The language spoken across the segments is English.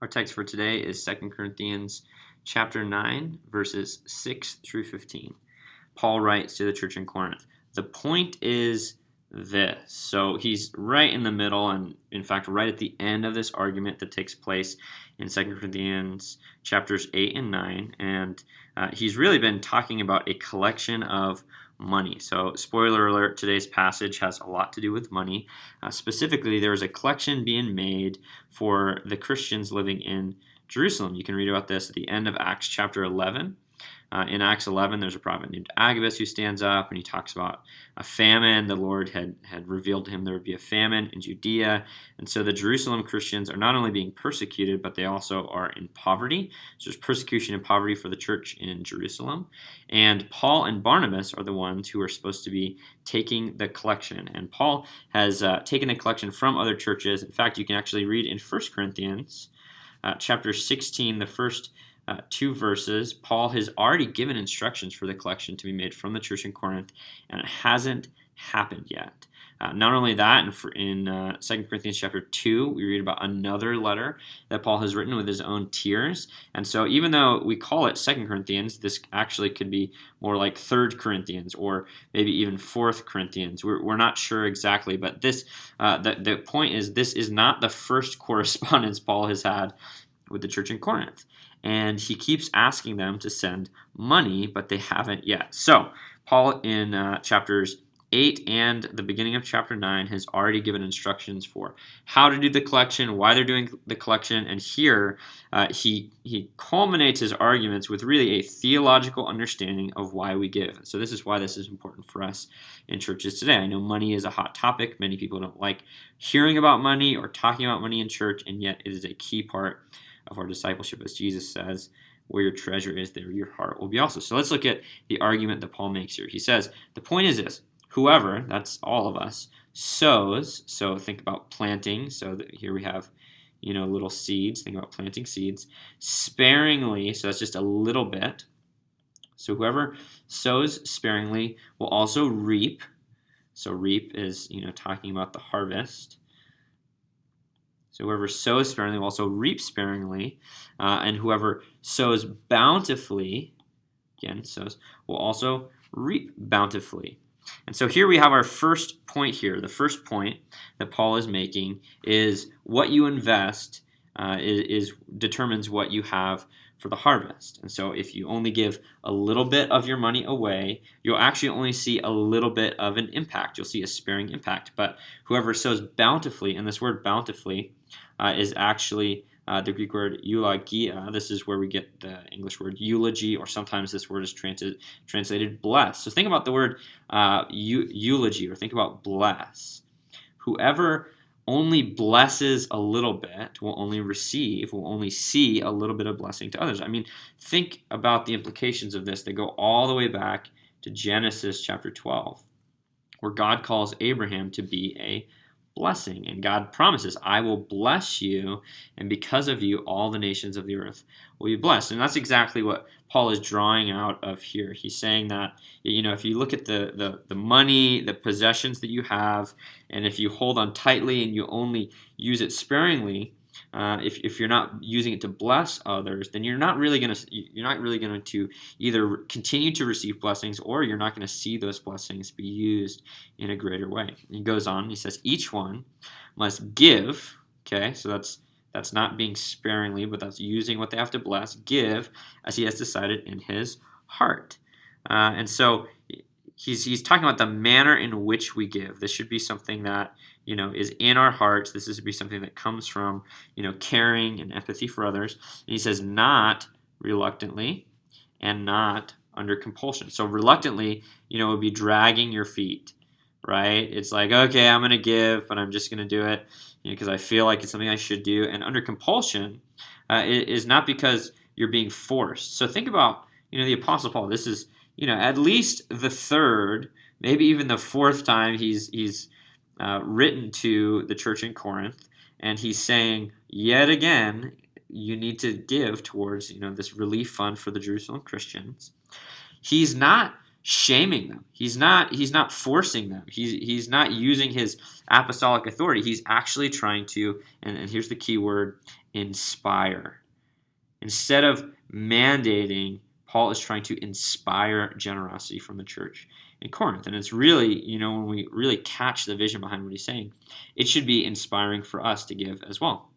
Our text for today is 2 Corinthians chapter 9, verses 6 through 15. Paul writes to the church in Corinth. The point is this. So he's right in the middle, and in fact, right at the end of this argument that takes place in 2 Corinthians chapters 8 and 9. And he's really been talking about a collection of money. So spoiler alert, today's passage has a lot to do with money. Specifically, there is a collection being made for the Christians living in Jerusalem. You can read about this at the end of Acts chapter 11. In Acts 11, there's a prophet named Agabus who stands up and he talks about a famine. The Lord had revealed to him there would be a famine in Judea. And so the Jerusalem Christians are not only being persecuted, but they also are in poverty. So there's persecution and poverty for the church in Jerusalem. And Paul and Barnabas are the ones who are supposed to be taking the collection. And Paul has taken a collection from other churches. In fact, you can actually read in 1 Corinthians chapter 16, the first two verses. Paul has already given instructions for the collection to be made from the church in Corinth, and it hasn't happened yet. Not only that, in 2 Corinthians chapter 2, we read about another letter that Paul has written with his own tears. And so even though we call it 2 Corinthians, this actually could be more like 3 Corinthians or maybe even 4 Corinthians. We're not sure exactly, but this the point is this is not the first correspondence Paul has had with the church in Corinth. And he keeps asking them to send money, but they haven't yet. So Paul in chapters 8 and the beginning of chapter 9 has already given instructions for how to do the collection, why they're doing the collection, and here he culminates his arguments with really a theological understanding of why we give. So this is why this is important for us in churches today. I know money is a hot topic. Many people don't like hearing about money or talking about money in church, and yet it is a key part of our discipleship. As Jesus says, where your treasure is, there your heart will be also. So let's look at the argument that Paul makes here. He says, the point is this: whoever, that's all of us, sows, so think about planting, so that here we have, little seeds, think about planting seeds, sparingly, so that's just a little bit. So whoever sows sparingly will also reap. So reap is, talking about the harvest. So whoever sows sparingly will also reap sparingly, and whoever sows bountifully, again, sows, will also reap bountifully. And so here we have our first point here. The first point that Paul is making is what you invest determines what you have for the harvest. And so if you only give a little bit of your money away, you'll actually only see a little bit of an impact. You'll see a sparing impact. But whoever sows bountifully, and this word bountifully is actually the Greek word eulogia. This is where we get the English word eulogy, or sometimes this word is translated bless. So think about the word eulogy, or think about bless. Whoever only blesses a little bit will only see a little bit of blessing to others. I mean, think about the implications of this. They go all the way back to Genesis chapter 12, where God calls Abraham to be a blessing. And God promises, I will bless you, and because of you, all the nations of the earth will be blessed. And that's exactly what Paul is drawing out of here. He's saying that, if you look at the money, the possessions that you have, and if you hold on tightly and you only use it sparingly, if you're not using it to bless others, then you're not really going to either continue to receive blessings, or you're not going to see those blessings be used in a greater way. He goes on, he says, each one must give. Okay, so that's not being sparingly, but that's using what they have to bless. Give as he has decided in his heart. And so he's talking about the manner in which we give. This should be something that is in our hearts. This should be something that comes from caring and empathy for others. And he says, not reluctantly and not under compulsion. So reluctantly, would be dragging your feet, right? It's like, okay, I'm going to give, but I'm just going to do it because I feel like it's something I should do. And under compulsion is not because you're being forced. So think about the Apostle Paul. This is at least the third, maybe even the fourth time he's written to the church in Corinth, and he's saying yet again, you need to give towards this relief fund for the Jerusalem Christians. He's not shaming them. He's not forcing them. He's not using his apostolic authority. He's actually trying to, and here's the key word, inspire. Instead of mandating, Paul is trying to inspire generosity from the church in Corinth. And it's really, when we really catch the vision behind what he's saying, it should be inspiring for us to give as well.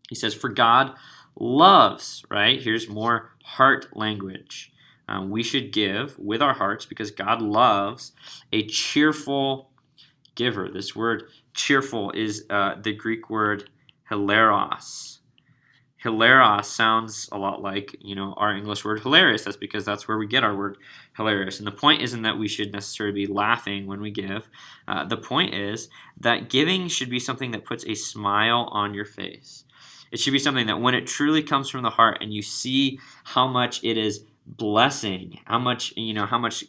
He says, for God loves, right? Here's more heart language. We should give with our hearts because God loves a cheerful giver. This word cheerful is the Greek word hilaros. Hilaros sounds a lot like, our English word hilarious. That's because that's where we get our word hilarious. And the point isn't that we should necessarily be laughing when we give. The point is that giving should be something that puts a smile on your face. It should be something that when it truly comes from the heart and you see how much it is blessing, how much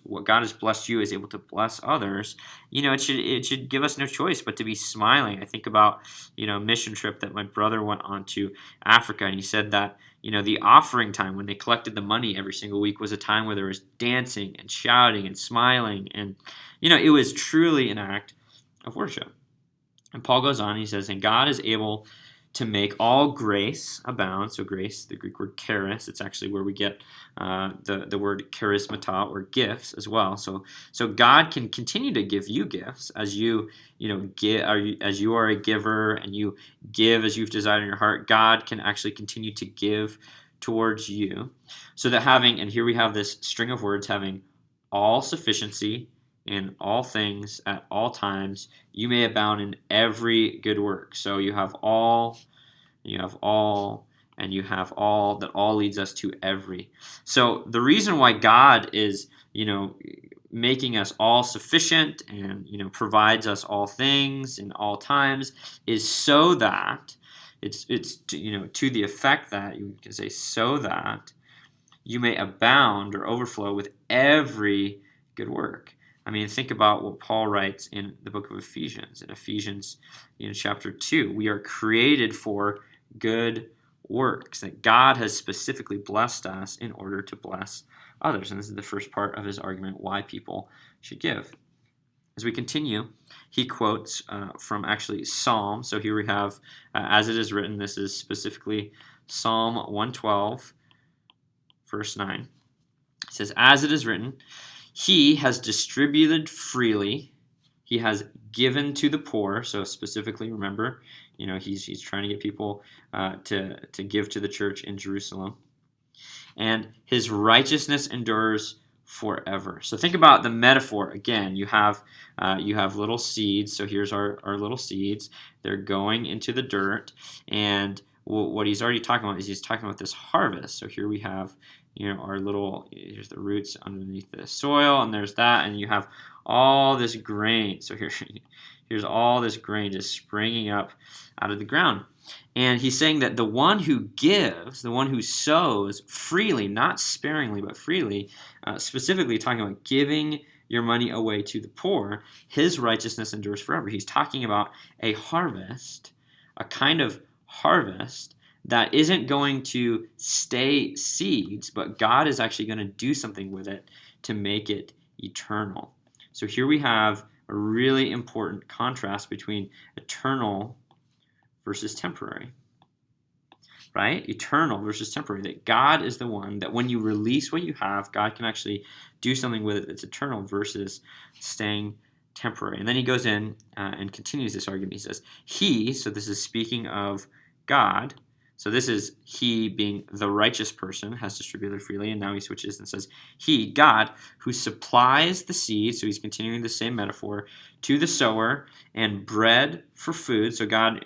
what God has blessed you is able to bless others, it should give us no choice but to be smiling. I think about, a mission trip that my brother went on to Africa, and he said that, the offering time when they collected the money every single week was a time where there was dancing and shouting and smiling, and, it was truly an act of worship. And Paul goes on, he says, and God is able to make all grace abound. So grace, the Greek word charis, it's actually where we get the word charismata, or gifts as well. So God can continue to give you gifts as you as you are a giver and you give as you've desired in your heart. God can actually continue to give towards you, so that having, and here we have this string of words, having all sufficiency in all things at all times, you may abound in every good work. So you have all, and you have all, and you have all, that all leads us to every. So the reason why God is, making us all sufficient and, provides us all things in all times is so that it's to the effect that you can say, so that you may abound or overflow with every good work. I mean, think about what Paul writes in the book of Ephesians. In Ephesians, chapter 2, we are created for good works, that God has specifically blessed us in order to bless others. And this is the first part of his argument why people should give. As we continue, he quotes from actually Psalm. So here we have, as it is written, this is specifically Psalm 112, verse 9. It says, as it is written, he has distributed freely. He has given to the poor. So specifically, remember, he's trying to get people to give to the church in Jerusalem. And his righteousness endures forever. So think about the metaphor again. You have little seeds. So here's our little seeds. They're going into the dirt, and what he's already talking about is he's talking about this harvest. So here we have, our little, here's the roots underneath the soil, and there's that, and you have all this grain. So here's all this grain just springing up out of the ground. And he's saying that the one who gives, the one who sows freely, not sparingly, but freely, specifically talking about giving your money away to the poor, his righteousness endures forever. He's talking about a harvest, a kind of harvest that isn't going to stay seeds, but God is actually going to do something with it to make it eternal. So here we have a really important contrast between eternal versus temporary, right? Eternal versus temporary. That God is the one that when you release what you have, God can actually do something with it that's eternal versus staying temporary. And then he goes in and continues this argument. He says, he, so this is speaking of God, so this is he being the righteous person, has distributed freely, and now he switches and says, he, God, who supplies the seed, so he's continuing the same metaphor, to the sower, and bread for food. So God,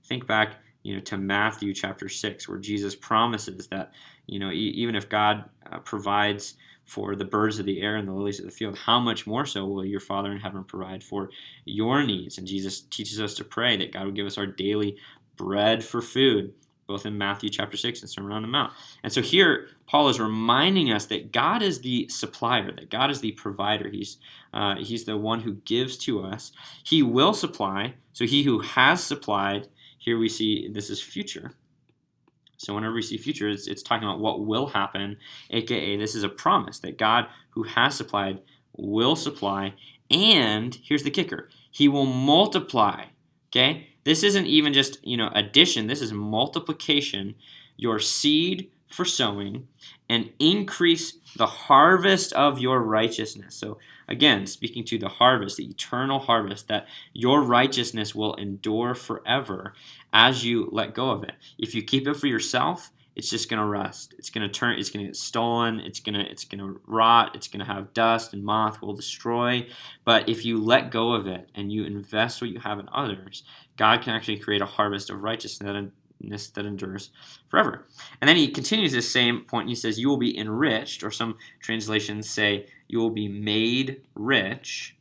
think back, to Matthew chapter 6, where Jesus promises that, even if God provides for the birds of the air and the lilies of the field, how much more so will your Father in heaven provide for your needs? And Jesus teaches us to pray that God will give us our daily bread for food, both in Matthew chapter 6 and Sermon on the Mount. And so here, Paul is reminding us that God is the supplier, that God is the provider. He's the one who gives to us. He will supply. So he who has supplied, here we see this is future. So whenever we see future, it's talking about what will happen, aka this is a promise that God who has supplied will supply. And here's the kicker. He will multiply. Okay? This isn't even just, addition. This is multiplication, your seed for sowing, and increase the harvest of your righteousness. So again, speaking to the harvest, the eternal harvest, that your righteousness will endure forever as you let go of it. If you keep it for yourself, it's just going to rust. It's going to get stolen. It's going to rot. It's going to have dust and moth will destroy. But if you let go of it and you invest what you have in others, God can actually create a harvest of righteousness that endures forever. And then he continues this same point. And he says, you will be enriched, or some translations say, you will be made rich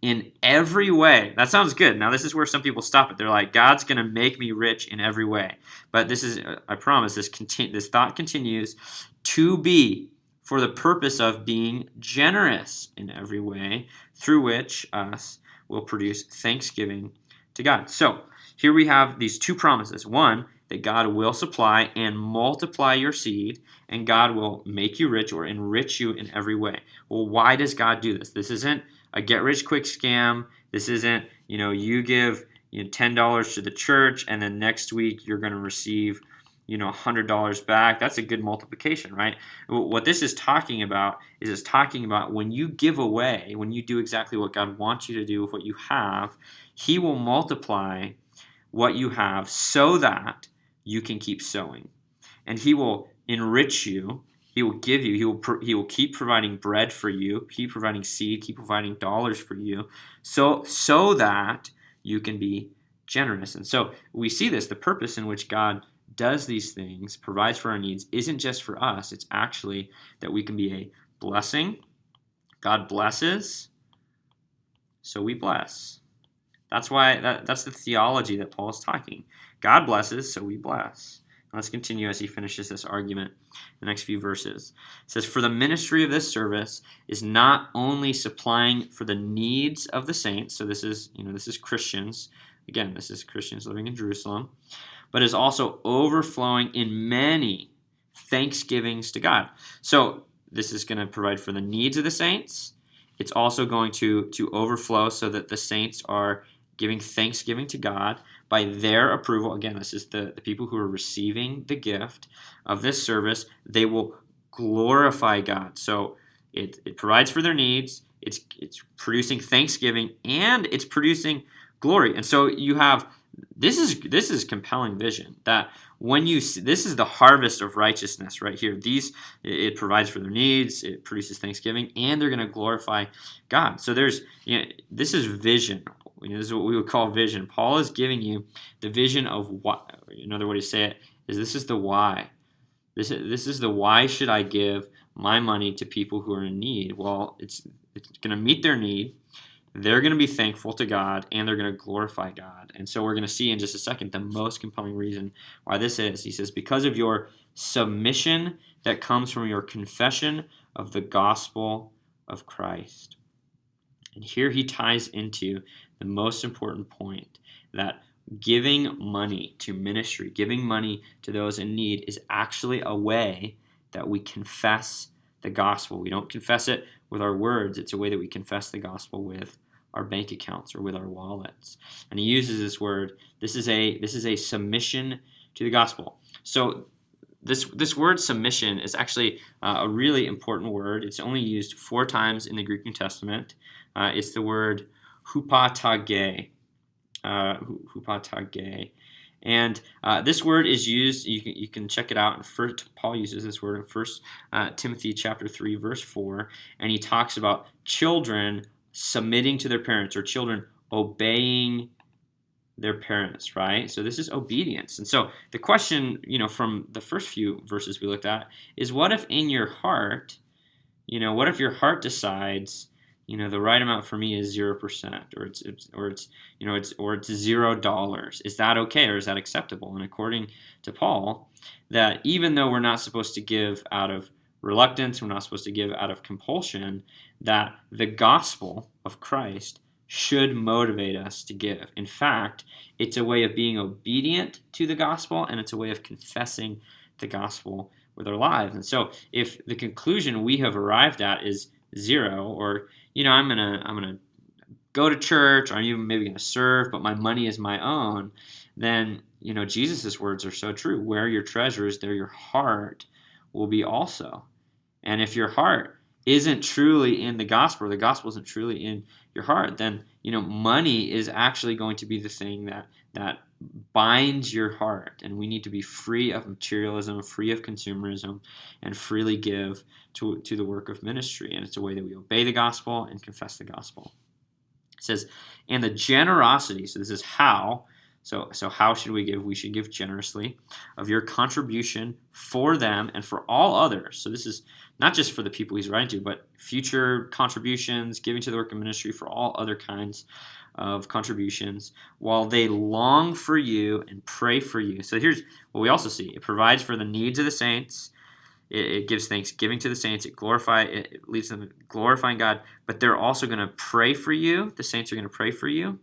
in every way. That sounds good. Now, this is where some people stop it. They're like, God's going to make me rich in every way. But this is, I promise, this thought continues to be for the purpose of being generous in every way, through which us will produce thanksgiving to God. So here we have these two promises. One, that God will supply and multiply your seed, and God will make you rich or enrich you in every way. Well, why does God do this? This isn't a get-rich-quick scam. This isn't, you give $10 to the church, and then next week you're going to receive, $100 back. That's a good multiplication, right? What this is talking about is it's talking about when you give away, when you do exactly what God wants you to do with what you have, He will multiply what you have so that you can keep sowing. And He will enrich you. He will give you. He will keep providing bread for you, keep providing seed, keep providing dollars for you, so that you can be generous. And so we see this, the purpose in which God does these things, provides for our needs, isn't just for us. It's actually that we can be a blessing. God blesses, so we bless. That's why that's the theology that Paul is talking. God blesses, so we bless. Let's continue as he finishes this argument in the next few verses. It says, for the ministry of this service is not only supplying for the needs of the saints, so this is Christians. Again, this is Christians living in Jerusalem, but is also overflowing in many thanksgivings to God. So this is going to provide for the needs of the saints. It's also going to overflow so that the saints are giving thanksgiving to God by their approval. Again, this is the people who are receiving the gift of this service. They will glorify God. So it provides for their needs. It's producing thanksgiving, and it's producing glory. And so you have this is compelling vision that when you see, this is the harvest of righteousness right here. It provides for their needs, it produces thanksgiving, and they're going to glorify God. So there's this is vision. This is what we would call vision. Paul is giving you the vision of what. Another way to say it is this is the why. This is the why should I give my money to people who are in need? Well, it's going to meet their need. They're going to be thankful to God, and they're going to glorify God. And so we're going to see in just a second the most compelling reason why this is. He says, because of your submission that comes from your confession of the gospel of Christ. And here he ties into the most important point, that giving money to ministry, giving money to those in need is actually a way that we confess the gospel. We don't confess it with our words. It's a way that we confess the gospel with our bank accounts or with our wallets. And he uses this word. This is a submission to the gospel. So this word submission is actually a really important word. It's only used 4 times in the Greek New Testament. It's the word hupatage. Hupatage. And this word is used, you can check it out. Paul uses this word in 1 Timothy chapter 3, verse 4, and he talks about children submitting to their parents, or children obeying their parents, right? So this is obedience. And so the question, from the first few verses we looked at is, what if in your heart, what if your heart decides, the right amount for me is 0%, or it's $0. Is that okay, or is that acceptable? And according to Paul, that even though we're not supposed to give out of reluctance, we're not supposed to give out of compulsion, that the gospel of Christ should motivate us to give. In fact, it's a way of being obedient to the gospel, and it's a way of confessing the gospel with our lives. And so if the conclusion we have arrived at is 0, or I'm gonna go to church, or I'm even maybe going to serve, but my money is my own, then, Jesus' words are so true. Where your treasure is, there your heart will be also. And if your heart isn't truly in the gospel isn't truly in your heart, then, money is actually going to be the thing that binds your heart. And we need to be free of materialism, free of consumerism, and freely give to the work of ministry. And it's a way that we obey the gospel and confess the gospel. It says, and the generosity, so this is how. So how should we give? We should give generously of your contribution for them and for all others. So this is not just for the people he's writing to, but future contributions, giving to the work of ministry for all other kinds of contributions, while they long for you and pray for you. So here's what we also see. It provides for the needs of the saints. It gives thanksgiving to the saints. It leads them to glorifying God. But they're also going to pray for you. The saints are going to pray for you.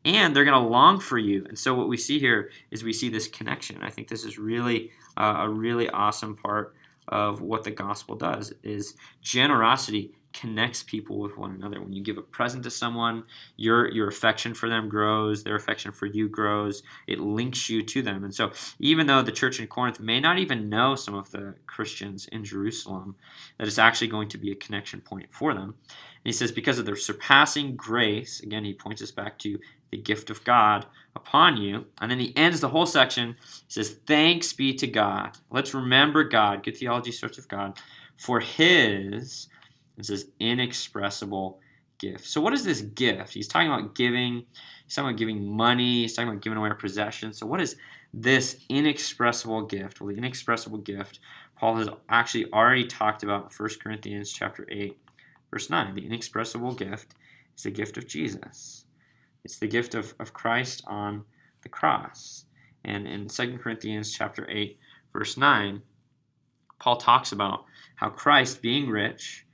And they're going to long for you. And so what we see here is we see this connection. I think this is really a really awesome part of what the gospel does, is generosity connects people with one another. When you give a present to someone, your affection for them grows, their affection for you grows. It links you to them. And so even though the church in Corinth may not even know some of the Christians in Jerusalem, that it's actually going to be a connection point for them. And he says, because of their surpassing grace, again, he points us back to the gift of God upon you. And then he ends the whole section. He says, thanks be to God. Let's remember God. Good theology starts with God. For his, it says, inexpressible gift. So what is this gift? He's talking about giving. He's talking about giving money. He's talking about giving away our possessions. So what is this inexpressible gift? Well, the inexpressible gift, Paul has actually already talked about in 1 Corinthians chapter 8, verse 9. The inexpressible gift is the gift of Jesus. It's the gift of Christ on the cross. And in 2 Corinthians chapter 8, verse 9, Paul talks about how Christ, being rich,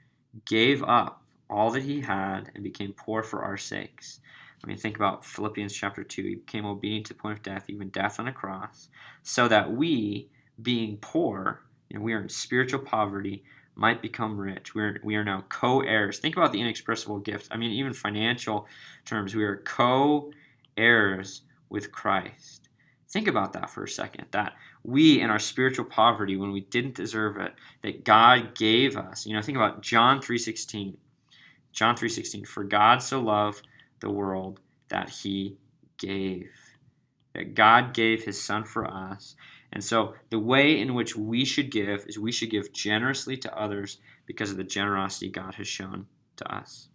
gave up all that he had and became poor for our sakes. I mean, think about Philippians chapter 2. He became obedient to the point of death, even death on a cross, so that we, being poor, we are in spiritual poverty, might become rich. We are now co-heirs. Think about the inexpressible gift. I mean, even financial terms, we are co-heirs with Christ. Think about that for a second, that we in our spiritual poverty, when we didn't deserve it, that God gave us. Think about John 3:16. John 3:16, for God so loved the world that he gave. That God gave his son for us. And so the way in which we should give is we should give generously to others because of the generosity God has shown to us.